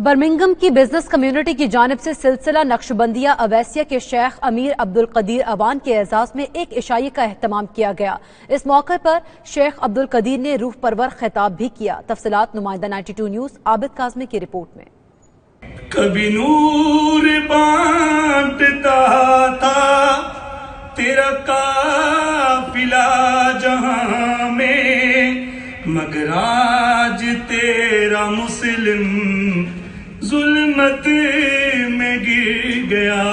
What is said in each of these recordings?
Birmingham کی business community کی جانب سے سلسلہ نقشبندیہ اویسیہ کے شیخ امیر عبدالقدیر اعوان کے اعزاز میں ایک عشائی کا اہتمام کیا گیا۔ اس موقع پر شیخ عبدالقدیر نے روح پرور خطاب بھی کیا۔ تفصیلات نمائندہ 92 نیوز عابد کاظمی کی رپورٹ میں۔ کبھی نور بانٹتا تھا تیرا قافلہ جہاں میں، مگر آج تیرا مسلم ظلمت میں گر گیا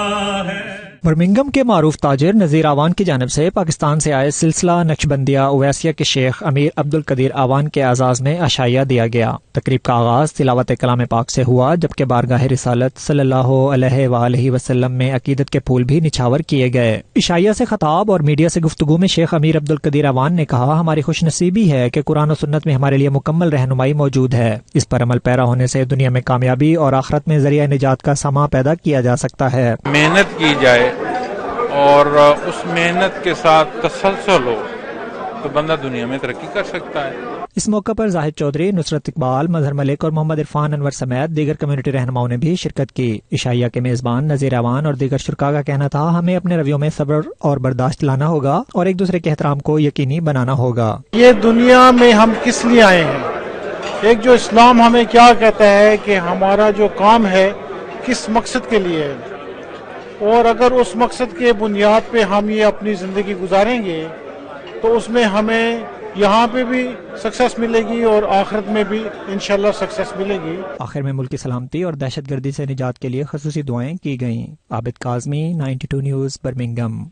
ہے۔ برمنگھم کے معروف تاجر نذیر اعوان کی جانب سے پاکستان سے آئے سلسلہ نقشبندیہ اویسیہ کے شیخ امیر عبدالقدیر اعوان کے اعزاز میں عشائیہ دیا گیا۔ تقریب کا آغاز تلاوت کلام پاک سے ہوا، جبکہ بارگاہ رسالت صلی اللہ علیہ وآلہ وسلم میں عقیدت کے پھول بھی نچھاور کیے گئے۔ عشائیہ سے خطاب اور میڈیا سے گفتگو میں شیخ امیر عبدالقدیر اعوان نے کہا، ہماری خوش نصیبی ہے کہ قرآن و سنت میں ہمارے لیے مکمل رہنمائی موجود ہے۔ اس پر عمل پیرا ہونے سے دنیا میں کامیابی اور آخرت میں ذریعہ نجات کا سماں پیدا کیا جا سکتا ہے۔ محنت کی جائے اور اس محنت کے ساتھ تسلسل ہو تو بندہ دنیا میں ترقی کر سکتا ہے۔ اس موقع پر زاہد چودھری، نصرت اقبال، مظہر ملک اور محمد عرفان انور سمیت دیگر کمیونٹی رہنماؤں نے بھی شرکت کی۔ عشائیہ کے میزبان نذیر اعوان اور دیگر شرکاء کا کہنا تھا، ہمیں اپنے رویوں میں صبر اور برداشت لانا ہوگا اور ایک دوسرے کے احترام کو یقینی بنانا ہوگا۔ یہ دنیا میں ہم کس لیے آئے ہیں؟ ایک جو اسلام ہمیں کیا کہتا ہے کہ ہمارا جو کام ہے کس مقصد کے لیے ہے، اور اگر اس مقصد کے بنیاد پہ ہم یہ اپنی زندگی گزاریں گے تو اس میں ہمیں یہاں پہ بھی سکسیس ملے گی اور آخرت میں بھی انشاءاللہ سکسیس ملے گی۔ آخر میں ملک کی سلامتی اور دہشت گردی سے نجات کے لیے خصوصی دعائیں کی گئیں۔ عابد کاظمی، 92 نیوز، برمنگھم۔